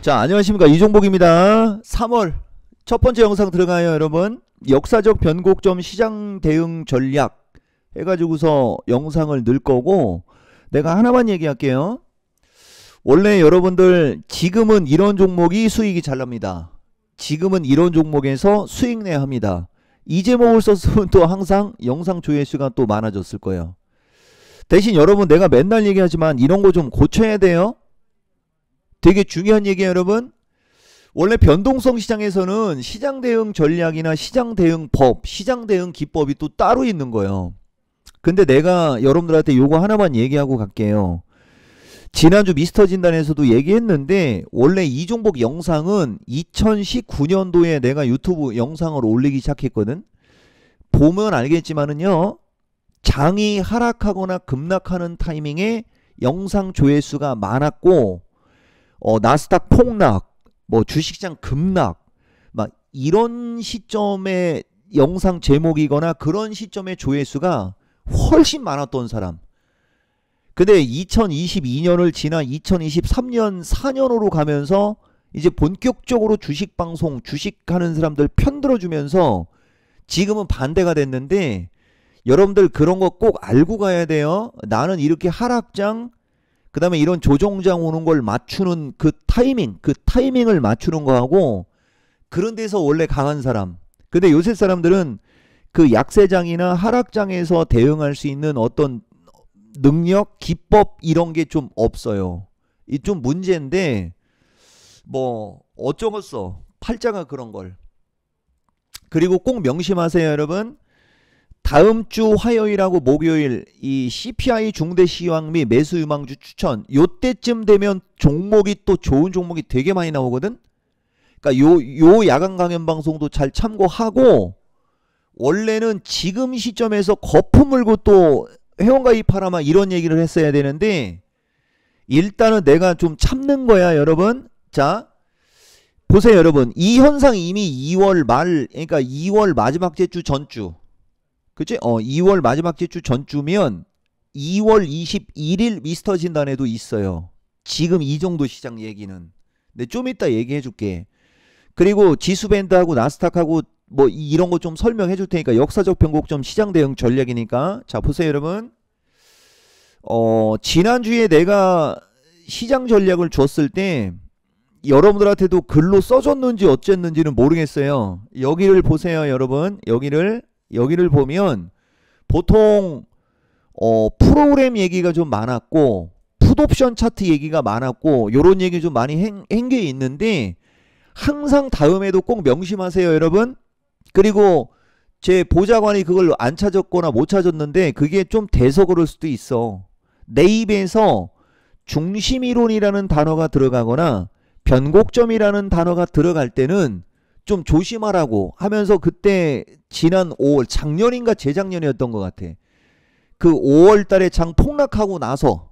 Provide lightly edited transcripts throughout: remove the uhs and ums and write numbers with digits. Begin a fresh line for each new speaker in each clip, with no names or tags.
자, 안녕하십니까, 이종복입니다. 3월 첫 번째 영상 들어가요. 여러분, 역사적 변곡점 시장 대응 전략 해가지고서 영상을 넣을 거고, 내가 하나만 얘기할게요. 원래 여러분들 지금은 이런 종목이 수익이 잘 납니다. 지금은 이런 종목에서 수익 내야 합니다. 이 제목을 썼으면 또 항상 영상 조회수가 또 많아졌을 거예요. 대신 여러분, 내가 맨날 얘기하지만 이런 거 좀 고쳐야 돼요. 되게 중요한 얘기예요, 여러분. 원래 변동성 시장에서는 시장 대응 전략이나 시장 대응 법, 시장 대응 기법이 또 따로 있는 거예요. 근데 내가 여러분들한테 요거 하나만 얘기하고 갈게요. 지난주 미스터 진단에서도 얘기했는데, 원래 이종복 영상은 2019년도에 내가 유튜브 영상을 올리기 시작했거든. 보면 알겠지만은요, 장이 하락하거나 급락하는 타이밍에 영상 조회수가 많았고, 나스닥 폭락, 뭐 주식시장 급락, 막 이런 시점의 영상 제목이거나 그런 시점의 조회수가 훨씬 많았던 사람. 근데 2022년을 지나 2023년 4년으로 가면서 이제 본격적으로 주식 방송, 주식하는 사람들 편들어주면서 지금은 반대가 됐는데, 여러분들 그런 거 꼭 알고 가야 돼요. 나는 이렇게 하락장, 그 다음에 이런 조정장 오는 걸 맞추는 그 타이밍을 맞추는 거하고, 그런 데서 원래 강한 사람. 근데 요새 사람들은 그 약세장이나 하락장에서 대응할 수 있는 어떤 능력, 기법 이런 게 좀 없어요. 이 좀 문제인데, 뭐 어쩌겠어. 팔자가 그런 걸. 그리고 꼭 명심하세요, 여러분. 다음 주 화요일하고 목요일 이 CPI 중대 시황 및 매수 유망주 추천, 요때쯤 되면 종목이 또 좋은 종목이 되게 많이 나오거든. 그러니까 요 야간 강연 방송도 잘 참고하고, 원래는 지금 시점에서 거품 물고 또 회원가입하라 막 이런 얘기를 했어야 되는데, 일단은 내가 좀 참는 거야, 여러분. 자, 보세요, 여러분. 이 현상 이미 2월 말, 그러니까 2월 마지막 주 전주, 그치? 2월 마지막 주 전주면 2월 21일 미스터 진단에도 있어요. 지금 이 정도 시장 얘기는. 근데 좀 이따 얘기해 줄게. 그리고 지수밴드하고 나스닥하고 뭐 이런 거 좀 설명해 줄 테니까, 역사적 변곡점 시장 대응 전략이니까. 자, 보세요, 여러분. 지난주에 내가 시장 전략을 줬을 때 여러분들한테도 글로 써줬는지 어쨌는지는 모르겠어요. 여기를 보세요, 여러분. 여기를 보면 보통 프로그램 얘기가 좀 많았고, 풋옵션 차트 얘기가 많았고, 요런 얘기 좀 많이 행겨 있는데, 항상 다음에도 꼭 명심하세요, 여러분. 그리고 제 보좌관이 그걸 안 찾았거나 못 찾았는데, 그게 좀 돼서 그럴 수도 있어. 내 입에서 중심이론이라는 단어가 들어가거나 변곡점이라는 단어가 들어갈 때는 좀 조심하라고 하면서, 그때 지난 5월, 작년인가 재작년이었던 것 같아. 그 5월 달에 장 폭락하고 나서,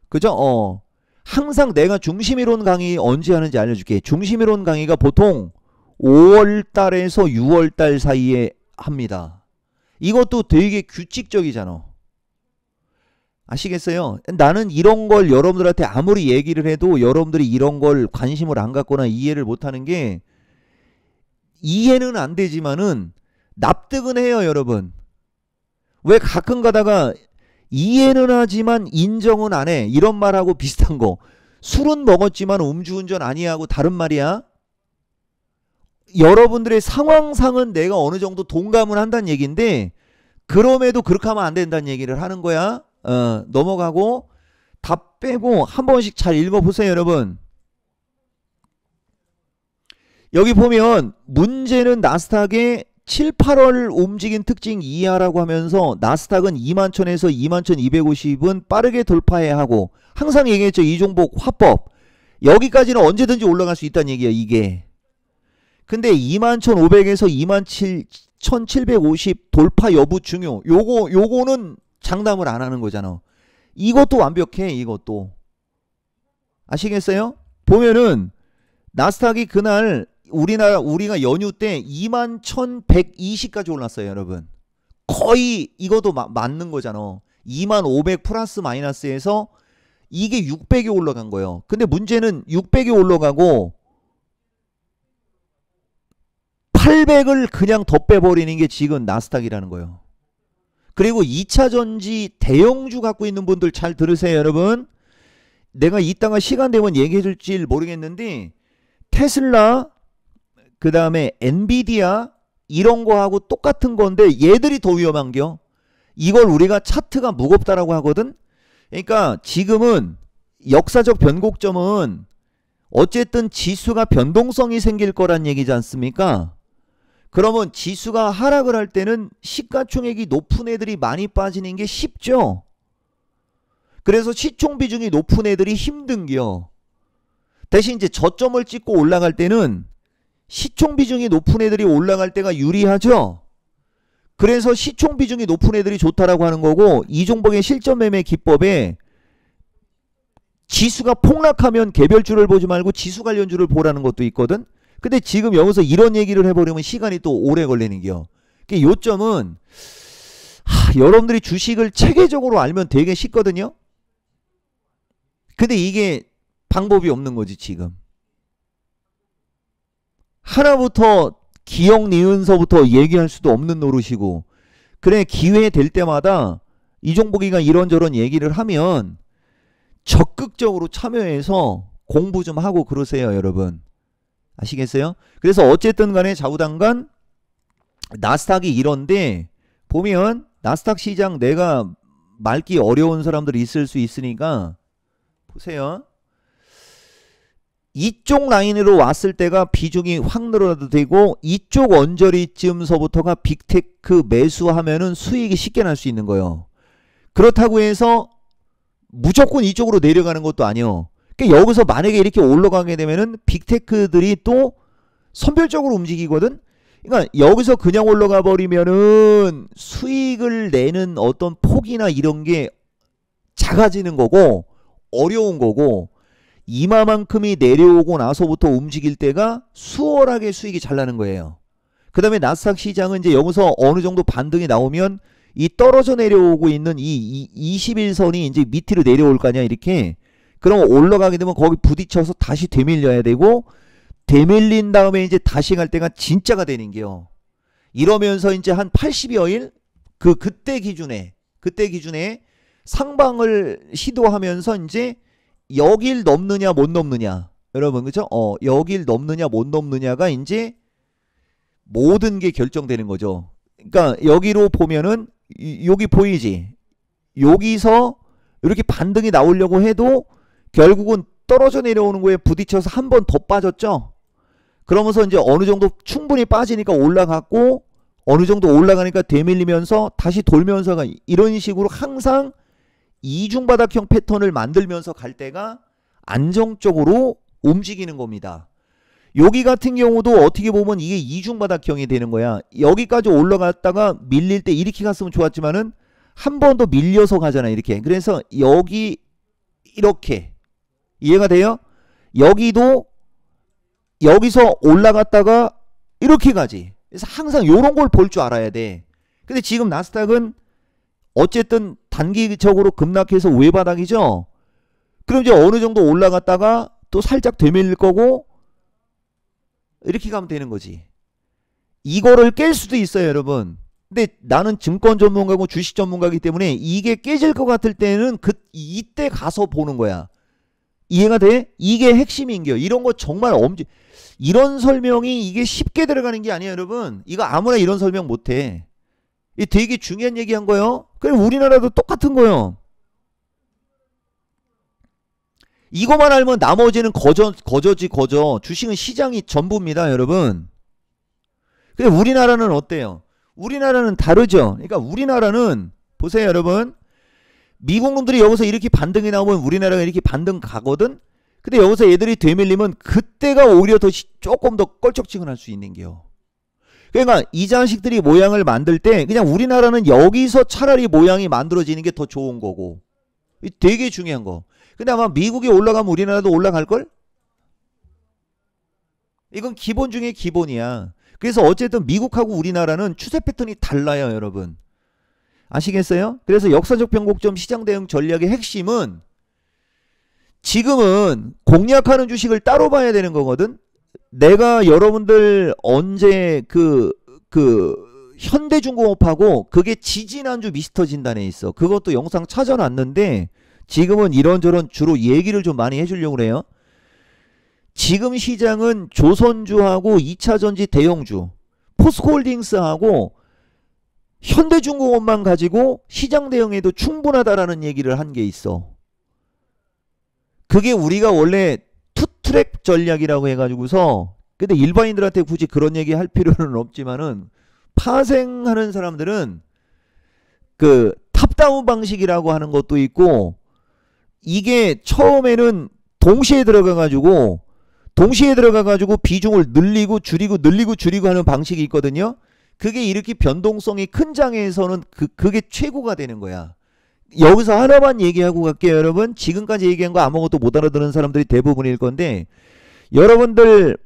그죠? 항상 내가 중심이론 강의 언제 하는지 알려줄게. 중심이론 강의가 보통 5월 달에서 6월 달 사이에 합니다. 이것도 되게 규칙적이잖아. 아시겠어요? 나는 이런 걸 여러분들한테 아무리 얘기를 해도 여러분들이 이런 걸 관심을 안 갖거나 이해를 못 하는 게, 이해는 안 되지만은 납득은 해요, 여러분. 왜 가끔 가다가 이해는 하지만 인정은 안 해, 이런 말하고 비슷한 거. 술은 먹었지만 음주운전 아니야 하고 다른 말이야. 여러분들의 상황상은 내가 어느 정도 동감을 한다는 얘기인데, 그럼에도 그렇게 하면 안 된다는 얘기를 하는 거야. 넘어가고 다 빼고 한 번씩 잘 읽어보세요, 여러분. 여기 보면 문제는 나스닥의 7, 8월 움직인 특징 이하라고 하면서, 나스닥은 21,000에서 21,250은 빠르게 돌파해야 하고, 항상 얘기했죠, 이종복 화법. 여기까지는 언제든지 올라갈 수 있다는 얘기야, 이게. 근데 21,500에서 21,750 돌파 여부 중요. 요거는 장담을 안 하는 거잖아. 이것도 완벽해, 이것도. 아시겠어요? 보면은 나스닥이 그날 우리가 연휴 때 21,120까지 올랐어요, 여러분. 거의 이것도 맞는 거잖아. 2500 플러스 마이너스에서 이게 600이 올라간 거예요. 근데 문제는 600이 올라가고 800을 그냥 더 빼버리는 게 지금 나스닥이라는 거예요. 그리고 2차전지 대형주 갖고 있는 분들 잘 들으세요, 여러분. 내가 이따가 시간 되면 얘기해 줄지 모르겠는데 테슬라, 그 다음에 엔비디아 이런 거하고 똑같은 건데 얘들이 더 위험한겨. 이걸 우리가 차트가 무겁다라고 하거든. 그러니까 지금은 역사적 변곡점은 어쨌든 지수가 변동성이 생길 거란 얘기지 않습니까? 그러면 지수가 하락을 할 때는 시가총액이 높은 애들이 많이 빠지는 게 쉽죠. 그래서 시총 비중이 높은 애들이 힘든겨. 대신 이제 저점을 찍고 올라갈 때는 시총 비중이 높은 애들이 올라갈 때가 유리하죠. 그래서 시총 비중이 높은 애들이 좋다라고 하는 거고, 이종복의 실전 매매 기법에 지수가 폭락하면 개별주를 보지 말고 지수 관련주를 보라는 것도 있거든. 근데 지금 여기서 이런 얘기를 해버리면 시간이 또 오래 걸리는 겨. 그 요점은 여러분들이 주식을 체계적으로 알면 되게 쉽거든요. 근데 이게 방법이 없는 거지 지금. 하나부터 기억 니은서부터 얘기할 수도 없는 노릇이고, 그래 기회 될 때마다 이종복이가 이런저런 얘기를 하면 적극적으로 참여해서 공부 좀 하고 그러세요, 여러분. 아시겠어요? 그래서 어쨌든 간에 좌우당간 나스닥이 이런데, 보면 나스닥 시장 내가 말기 어려운 사람들이 있을 수 있으니까 보세요. 이쪽 라인으로 왔을 때가 비중이 확 늘어나도 되고, 이쪽 언저리쯤서부터가 빅테크 매수하면은 수익이 쉽게 날 수 있는 거예요. 그렇다고 해서 무조건 이쪽으로 내려가는 것도 아니요. 그러니까 여기서 만약에 이렇게 올라가게 되면은 빅테크들이 또 선별적으로 움직이거든. 그러니까 여기서 그냥 올라가 버리면은 수익을 내는 어떤 폭이나 이런 게 작아지는 거고 어려운 거고, 이마만큼이 내려오고 나서부터 움직일 때가 수월하게 수익이 잘 나는 거예요. 그 다음에 나스닥 시장은 이제 여기서 어느 정도 반등이 나오면 이 떨어져 내려오고 있는 이 21선이 이제 밑으로 내려올 거 아니야, 이렇게. 그럼 올라가게 되면 거기 부딪혀서 다시 되밀려야 되고, 되밀린 다음에 이제 다시 갈 때가 진짜가 되는 게요. 이러면서 이제 한 80여일 그때 기준에 상방을 시도하면서 이제 여길 넘느냐 못 넘느냐, 여러분 그죠? 여길 넘느냐 못 넘느냐가 이제 모든 게 결정되는 거죠. 그러니까 여기로 보면은 여기 보이지? 여기서 이렇게 반등이 나오려고 해도 결국은 떨어져 내려오는 거에 부딪혀서 한 번 더 빠졌죠. 그러면서 이제 어느 정도 충분히 빠지니까 올라갔고, 어느 정도 올라가니까 되밀리면서 다시 돌면서가, 이런 식으로 항상 이중바닥형 패턴을 만들면서 갈 때가 안정적으로 움직이는 겁니다. 여기 같은 경우도 어떻게 보면 이게 이중바닥형이 되는 거야. 여기까지 올라갔다가 밀릴 때 이렇게 갔으면 좋았지만은 한 번 더 밀려서 가잖아, 이렇게. 그래서 여기 이렇게 이해가 돼요? 여기도 여기서 올라갔다가 이렇게 가지. 그래서 항상 요런 걸 볼 줄 알아야 돼. 근데 지금 나스닥은 어쨌든 단기적으로 급락해서 외바닥이죠. 그럼 이제 어느 정도 올라갔다가 또 살짝 되밀릴 거고, 이렇게 가면 되는 거지. 이거를 깰 수도 있어요, 여러분. 근데 나는 증권 전문가고 주식 전문가이기 때문에 이게 깨질 것 같을 때는 이때 가서 보는 거야. 이해가 돼? 이게 핵심인 겨. 이런 거 정말 이런 설명이 이게 쉽게 들어가는 게 아니에요, 여러분. 이거 아무나 이런 설명 못해. 이 되게 중요한 얘기 한 거예요. 그래, 우리나라도 똑같은 거예요. 이거만 알면 나머지는 거저지. 주식은 시장이 전부입니다, 여러분. 근데 우리나라는 어때요? 우리나라는 다르죠. 그러니까 우리나라는 보세요, 여러분. 미국 놈들이 여기서 이렇게 반등이 나오면 우리나라가 이렇게 반등 가거든. 근데 여기서 얘들이 되밀리면 그때가 오히려 더 조금 더 껄쩍지근할 수 있는 게요. 그러니까 이 자식들이 모양을 만들 때 그냥 우리나라는 여기서 차라리 모양이 만들어지는 게 더 좋은 거고, 되게 중요한 거. 근데 아마 미국이 올라가면 우리나라도 올라갈걸? 이건 기본 중에 기본이야. 그래서 어쨌든 미국하고 우리나라는 추세 패턴이 달라요, 여러분. 아시겠어요? 그래서 역사적 변곡점 시장 대응 전략의 핵심은 지금은 공략하는 주식을 따로 봐야 되는 거거든. 내가 여러분들 언제 현대중공업하고 그게 지지난주 미스터 진단에 있어. 그것도 영상 찾아놨는데 지금은 이런저런 주로 얘기를 좀 많이 해주려고 그래요. 지금 시장은 조선주하고 2차전지 대형주, 포스코홀딩스하고 현대중공업만 가지고 시장 대응에도 충분하다라는 얘기를 한 게 있어. 그게 우리가 원래 투트랙 전략이라고 해가지고서, 근데 일반인들한테 굳이 그런 얘기 할 필요는 없지만은 파생하는 사람들은 그 탑다운 방식이라고 하는 것도 있고, 이게 처음에는 동시에 들어가가지고 비중을 늘리고 줄이고 하는 방식이 있거든요. 그게 이렇게 변동성이 큰 장에서는 그게 최고가 되는 거야. 여기서 하나만 얘기하고 갈게요, 여러분. 지금까지 얘기한 거 아무것도 못 알아듣는 사람들이 대부분일 건데, 여러분들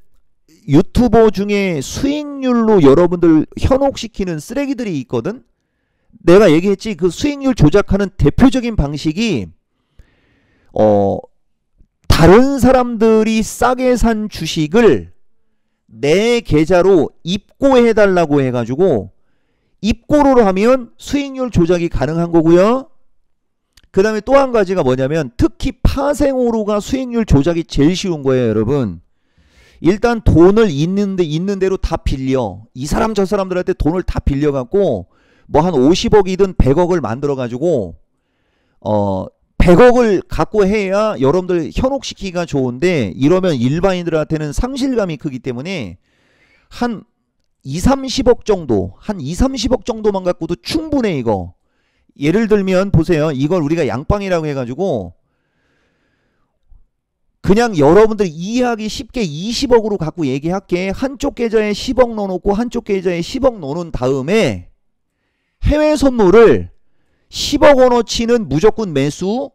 유튜버 중에 수익률로 여러분들 현혹시키는 쓰레기들이 있거든. 내가 얘기했지, 그 수익률 조작하는 대표적인 방식이 다른 사람들이 싸게 산 주식을 내 계좌로 입고해달라고 해가지고 입고를 하면 수익률 조작이 가능한 거고요. 그 다음에 또 한 가지가 뭐냐면, 특히 파생오류가 수익률 조작이 제일 쉬운 거예요, 여러분. 일단 돈을 있는 대로 다 빌려. 이 사람 저 사람들한테 돈을 다 빌려갖고 뭐 한 50억이든 100억을 만들어가지고 100억을 갖고 해야 여러분들 현혹시키기가 좋은데, 이러면 일반인들한테는 상실감이 크기 때문에 한 2-30억 정도, 한 2-30억 정도만 갖고도 충분해. 이거 예를 들면 보세요. 이걸 우리가 양빵이라고 해가지고 그냥 여러분들 이해하기 쉽게 20억으로 갖고 얘기할게. 한쪽 계좌에 10억 넣어놓고 한쪽 계좌에 10억 넣어놓은 다음에 해외 선물을 10억 원어치는 무조건 매수,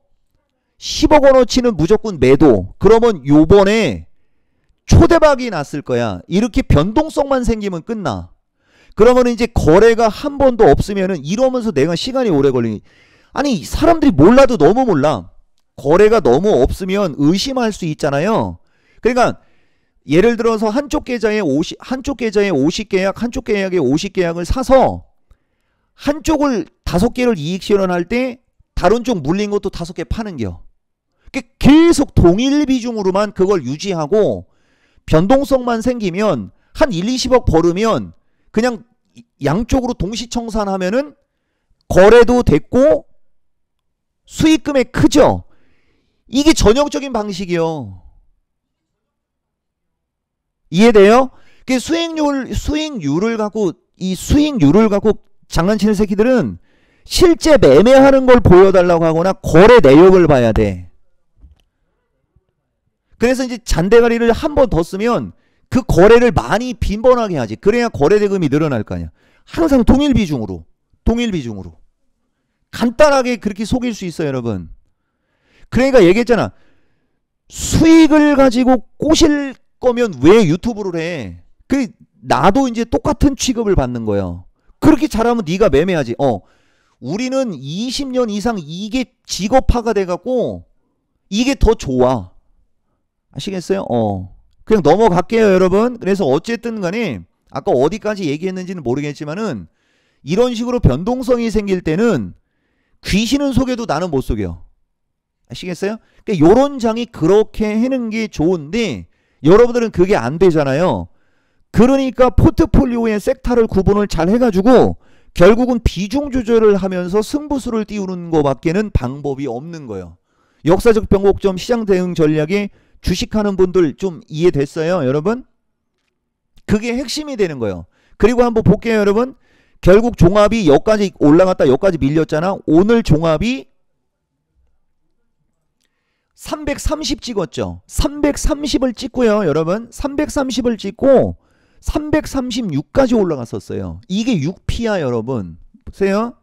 10억 원어치는 무조건 매도. 그러면 요번에 초대박이 났을 거야. 이렇게 변동성만 생기면 끝나. 그러면 이제 거래가 한 번도 없으면은 이러면서 내가 시간이 오래 걸리니, 아니 사람들이 몰라도 너무 몰라. 거래가 너무 없으면 의심할 수 있잖아요. 그러니까 예를 들어서 한쪽 계좌에 50계약, 한쪽 계약에 50계약을 사서 한쪽을 5개를 이익 실현할 때 다른 쪽 물린 것도 5개 파는겨. 계속 동일 비중으로만 그걸 유지하고 변동성만 생기면 한 1-20억 벌으면 그냥 양쪽으로 동시청산하면은 거래도 됐고 수익금액 크죠. 이게 전형적인 방식이요. 이해돼요? 수익률을 갖고 장난치는 새끼들은 실제 매매하는 걸 보여달라고 하거나 거래 내역을 봐야 돼. 그래서 이제 잔대가리를 한 번 더 쓰면 그 거래를 많이 빈번하게 하지. 그래야 거래 대금이 늘어날 거 아니야. 항상 동일 비중으로 간단하게 그렇게 속일 수 있어요, 여러분. 그러니까 얘기했잖아. 수익을 가지고 꼬실 거면 왜 유튜브를 해? 나도 이제 똑같은 취급을 받는 거예요. 그렇게 잘하면 네가 매매하지. 우리는 20년 이상 이게 직업화가 돼갖고 이게 더 좋아. 아시겠어요? 그냥 넘어갈게요, 여러분. 그래서 어쨌든 간에 아까 어디까지 얘기했는지는 모르겠지만은 이런 식으로 변동성이 생길 때는 귀신은 속여도 나는 못 속여. 아시겠어요? 그러니까 요런 장이 그렇게 해는 게 좋은데 여러분들은 그게 안 되잖아요. 그러니까 포트폴리오의 섹터를 구분을 잘 해가지고 결국은 비중 조절을 하면서 승부수를 띄우는 것밖에는 방법이 없는 거예요. 역사적 변곡점 시장 대응 전략에 주식하는 분들 좀 이해됐어요, 여러분? 그게 핵심이 되는 거예요. 그리고 한번 볼게요, 여러분. 결국 종합이 여기까지 올라갔다 여기까지 밀렸잖아. 오늘 종합이 330 찍었죠. 330을 찍고요, 여러분. 330을 찍고 336까지 올라갔었어요. 이게 6P야, 여러분. 보세요.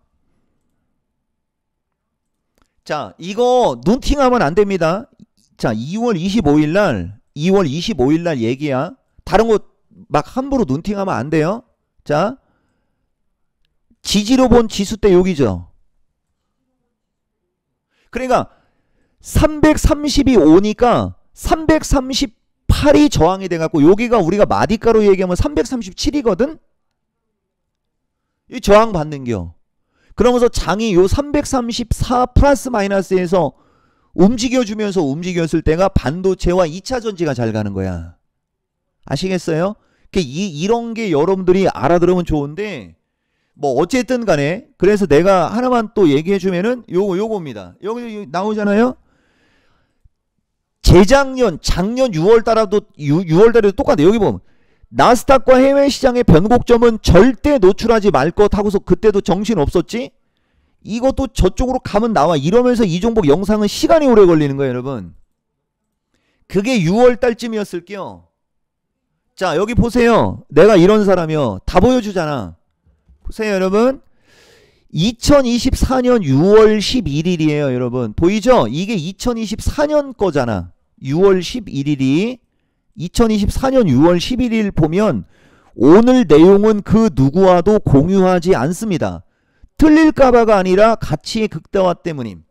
자, 이거 눈팅하면 안 됩니다. 자, 2월 25일 날 얘기야. 다른 거 막 함부로 눈팅하면 안 돼요. 자, 지지로 본 지수 때 여기죠. 그러니까 330이 오니까 338이 저항이 돼갖고 여기가 우리가 마디가로 얘기하면 337이거든? 이 저항 받는겨. 그러면서 장이 요 334 플러스 마이너스에서 움직여주면서 움직였을 때가 반도체와 2차 전지가 잘 가는 거야. 아시겠어요? 이런 게 여러분들이 알아들으면 좋은데 뭐 어쨌든 간에 그래서 내가 하나만 또 얘기해 주면은 요겁니다. 여기 나오잖아요. 작년 6월달에도 똑같아. 여기 보면 나스닥과 해외 시장의 변곡점은 절대 노출하지 말 것 하고서 그때도 정신 없었지. 이것도 저쪽으로 가면 나와. 이러면서 이 종목 영상은 시간이 오래 걸리는 거예요, 여러분. 그게 6월달쯤이었을게요. 자, 여기 보세요. 내가 이런 사람이요. 다 보여주잖아. 보세요, 여러분. 2024년 6월 11일이에요, 여러분. 보이죠? 이게 2024년 거잖아. 6월 11일이 2024년 6월 11일 보면 오늘 내용은 그 누구와도 공유하지 않습니다. 틀릴까봐가 아니라 가치의 극대화 때문임.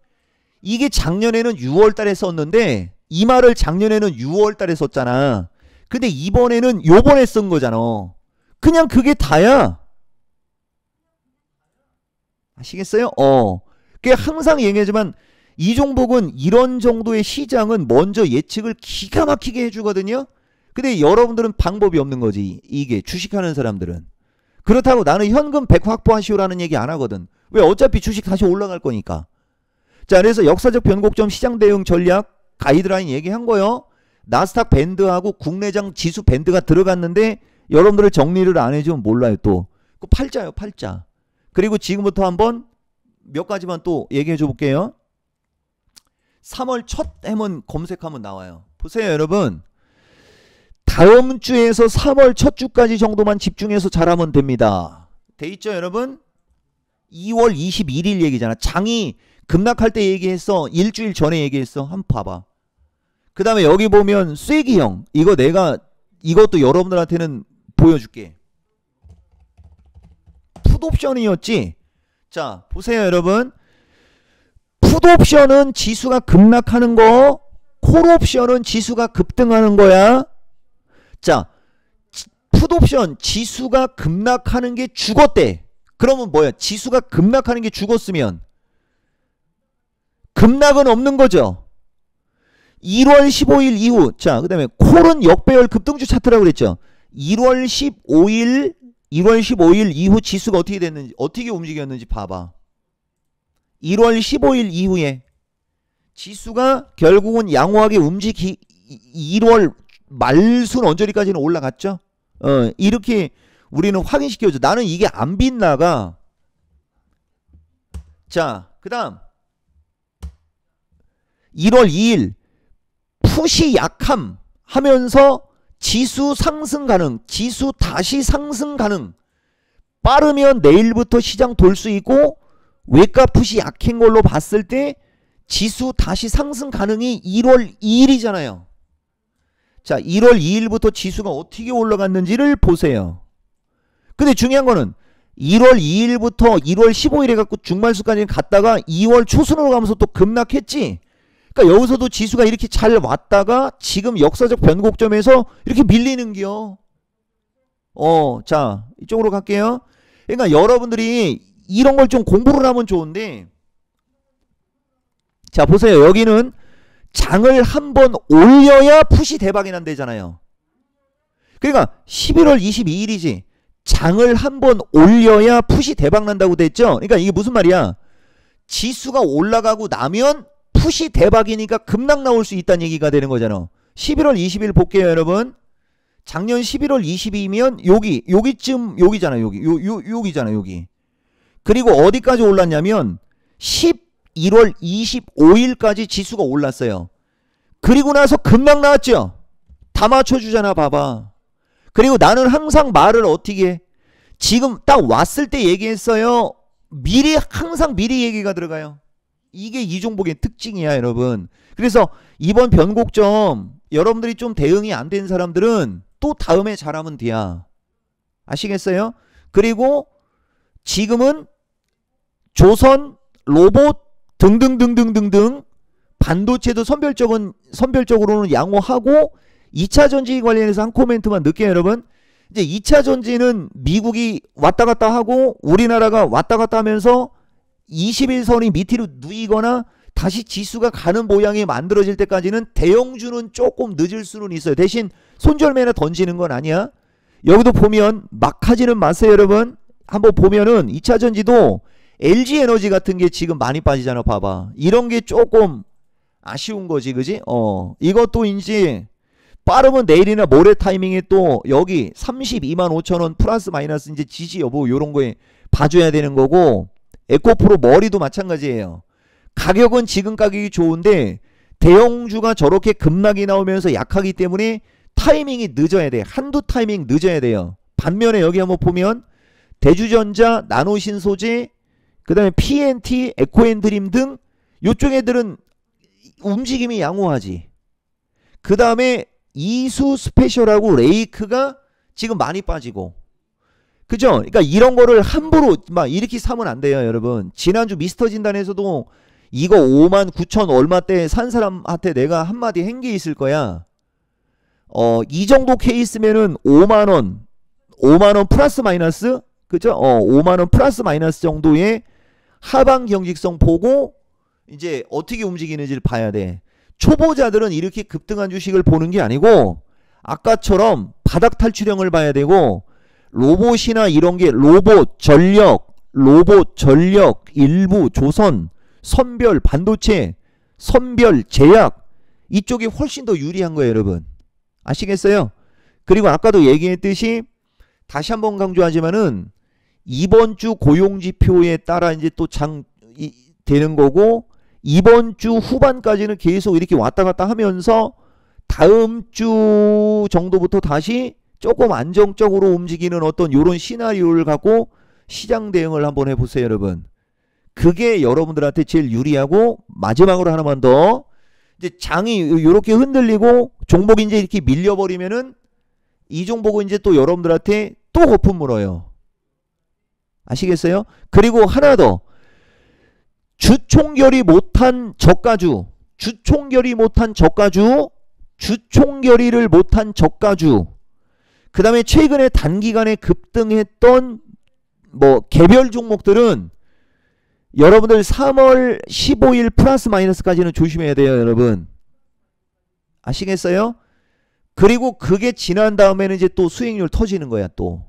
이게 작년에는 6월달에 썼는데 이 말을 작년에는 6월달에 썼잖아. 근데 이번에는 요번에 쓴 거잖아. 그냥 그게 다야. 아시겠어요? 그게 항상 얘기하지만 이 종목은 이런 정도의 시장은 먼저 예측을 기가 막히게 해주거든요. 근데 여러분들은 방법이 없는 거지. 이게 주식하는 사람들은. 그렇다고 나는 현금 100 확보하시오라는 얘기 안 하거든. 왜? 어차피 주식 다시 올라갈 거니까. 자, 그래서 역사적 변곡점 시장 대응 전략 가이드라인 얘기한 거요. 나스닥 밴드하고 국내장 지수 밴드가 들어갔는데 여러분들 정리를 안 해주면 몰라요. 또 그 팔자요, 팔자. 그리고 지금부터 한번 몇 가지만 또 얘기해 줘 볼게요. 3월 첫 해문 검색하면 나와요. 보세요, 여러분. 다음 주에서 3월 첫 주까지 정도만 집중해서 잘하면 됩니다. 돼 있죠, 여러분? 2월 21일 얘기잖아. 장이 급락할 때 얘기했어. 일주일 전에 얘기했어. 한번 봐봐. 그 다음에 여기 보면 쐐기형. 이거 내가 이것도 여러분들한테는 보여줄게. 풋옵션이었지. 자, 보세요, 여러분. 풋옵션은 지수가 급락하는 거, 콜옵션은 지수가 급등하는 거야. 자, 풋옵션 지수가 급락하는 게 죽었대. 그러면 뭐야? 지수가 급락하는 게 죽었으면 급락은 없는 거죠. 1월 15일 이후. 자, 그 다음에 콜은 역배열 급등주 차트라고 그랬죠. 1월 15일 이후 지수가 어떻게 됐는지, 어떻게 움직였는지 봐봐. 1월 15일 이후에 지수가 결국은 양호하게 1월 말순 언저리까지는 올라갔죠. 이렇게 우리는 확인시켜줘. 나는 이게 안 빗나가. 자, 그 다음 1월 2일 풋이 약함 하면서 지수 상승 가능, 지수 다시 상승 가능. 빠르면 내일부터 시장 돌 수 있고, 외가 풋이 약한 걸로 봤을 때 지수 다시 상승 가능이 1월 2일이잖아요. 자, 1월 2일부터 지수가 어떻게 올라갔는지를 보세요. 근데 중요한 거는 1월 2일부터 1월 15일에 갖고 중말수까지 갔다가 2월 초순으로 가면서 또 급락했지. 그러니까 여기서도 지수가 이렇게 잘 왔다가 지금 역사적 변곡점에서 이렇게 밀리는겨. 자, 이쪽으로 갈게요. 그러니까 여러분들이 이런 걸 좀 공부를 하면 좋은데, 자, 보세요. 여기는 장을 한번 올려야 풋이 대박이 난대잖아요. 그러니까 11월 22일이지. 장을 한번 올려야 풋이 대박 난다고 됐죠. 그러니까 이게 무슨 말이야? 지수가 올라가고 나면 풋이 대박이니까 급락 나올 수 있다는 얘기가 되는 거잖아. 11월 20일 볼게요, 여러분. 작년 11월 22일이면 여기쯤, 여기잖아, 여기잖아, 여기. 그리고 어디까지 올랐냐면 11월 25일까지 지수가 올랐어요. 그리고 나서 급락 나왔죠. 다 맞춰주잖아, 봐봐. 그리고 나는 항상 말을 어떻게 해? 지금 딱 왔을 때 얘기했어요. 항상 미리 얘기가 들어가요. 이게 이 종목의 특징이야, 여러분. 그래서 이번 변곡점 여러분들이 좀 대응이 안 된 사람들은 또 다음에 잘하면 돼야. 아시겠어요? 그리고 지금은 조선, 로봇 등등등등등등 반도체도 선별적으로는 양호하고 2차 전지 관련해서 한 코멘트만 넣을게요, 여러분. 이제 2차 전지는 미국이 왔다 갔다 하고 우리나라가 왔다 갔다 하면서 21선이 밑으로 누이거나 다시 지수가 가는 모양이 만들어질 때까지는 대형주는 조금 늦을 수는 있어요. 대신 손절매나 던지는 건 아니야. 여기도 보면 막 하지는 마세요, 여러분. 한번 보면은 2차 전지도 LG에너지 같은 게 지금 많이 빠지잖아. 봐봐. 이런 게 조금 아쉬운 거지, 그지? 이것도 이제 빠르면 내일이나 모레 타이밍에 또 여기 32만 5천 원 플러스 마이너스 이제 지지 여부 요런 거에 봐줘야 되는 거고, 에코프로 머리도 마찬가지예요. 가격은 지금 가격이 좋은데 대형주가 저렇게 급락이 나오면서 약하기 때문에 타이밍이 늦어야 돼. 한두 타이밍 늦어야 돼요. 반면에 여기 한번 보면 대주전자, 나노신소재, 그 다음에 PNT, 에코앤드림 등 요쪽 애들은 움직임이 양호하지. 그 다음에 이수 스페셜하고 레이크가 지금 많이 빠지고, 그죠? 그러니까 이런 거를 함부로 막 이렇게 사면 안 돼요, 여러분. 지난주 미스터 진단에서도 이거 5만 9천 얼마대 산 사람한테 내가 한마디 한 게 있을 거야. 이 정도 케이스면은 5만원 플러스 마이너스, 그죠? 5만원 플러스 마이너스 정도의 하방 경직성 보고 이제 어떻게 움직이는지를 봐야 돼. 초보자들은 이렇게 급등한 주식을 보는 게 아니고 아까처럼 바닥 탈출형을 봐야 되고, 로봇이나 이런 게 로봇, 전력, 일부, 조선, 선별, 반도체, 선별, 제약 이쪽이 훨씬 더 유리한 거예요, 여러분. 아시겠어요? 그리고 아까도 얘기했듯이 다시 한번 강조하지만은 이번 주 고용지표에 따라 이제 또 되는 거고, 이번 주 후반까지는 계속 이렇게 왔다 갔다 하면서 다음 주 정도부터 다시 조금 안정적으로 움직이는 어떤 요런 시나리오를 갖고 시장 대응을 한번 해보세요, 여러분. 그게 여러분들한테 제일 유리하고, 마지막으로 하나만 더. 이제 장이 요렇게 흔들리고 종목이 이제 이렇게 밀려버리면은 이 종목은 이제 또 여러분들한테 또 거품 물어요. 아시겠어요? 그리고 하나 더. 주총결이 못한 저가주, 주총결의를 못한 저가주, 그 다음에 최근에 단기간에 급등했던 뭐 개별 종목들은 여러분들 3월 15일 플러스 마이너스까지는 조심해야 돼요, 여러분. 아시겠어요? 그리고 그게 지난 다음에는 이제 또 수익률 터지는 거야, 또.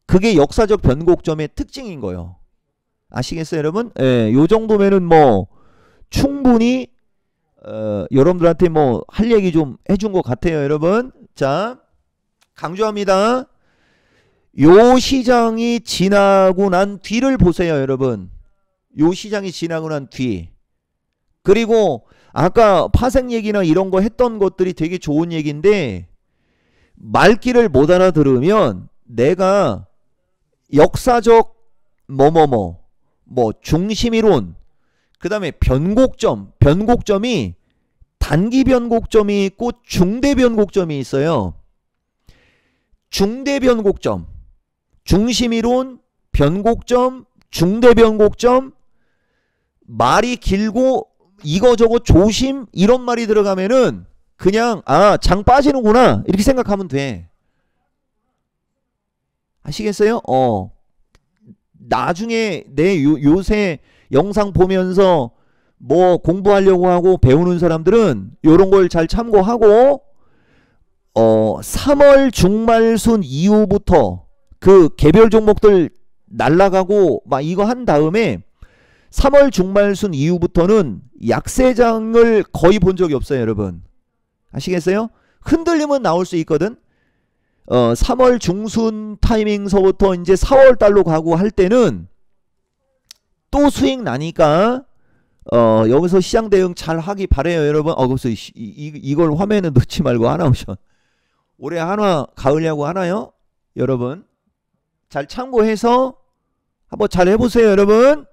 그게 역사적 변곡점의 특징인 거예요. 아시겠어요, 여러분? 예, 요 정도면은 뭐 충분히 여러분들한테 뭐 할 얘기 좀 해준 것 같아요, 여러분. 자, 강조합니다. 요 시장이 지나고 난 뒤를 보세요, 여러분. 요 시장이 지나고 난 뒤. 그리고 아까 파생 얘기나 이런 거 했던 것들이 되게 좋은 얘기인데, 말귀를 못 알아들으면 내가 역사적 중심이론, 그 다음에 변곡점이 단기 변곡점이 있고 중대 변곡점이 있어요. 중대 변곡점, 중심이론, 변곡점, 중대 변곡점, 말이 길고 이거저거 조심 이런 말이 들어가면은 그냥 장 빠지는구나 이렇게 생각하면 돼. 아시겠어요? 나중에 내 요새 영상 보면서 뭐 공부하려고 하고 배우는 사람들은 요런 걸 잘 참고하고, 3월 중말순 이후부터 그 개별 종목들 날라가고 막 이거 한 다음에 3월 중말순 이후부터는 약세장을 거의 본 적이 없어요, 여러분. 아시겠어요? 흔들림은 나올 수 있거든. 3월 중순 타이밍서부터 이제 4월 달로 가고 할 때는 또 수익 나니까 여기서 시장 대응 잘 하기 바래요, 여러분. 그래서 이걸 화면에 넣지 말고 하나 오셔. 올해 한화 가을 야구 하나요? 여러분 잘 참고해서 한번 잘 해보세요, 여러분.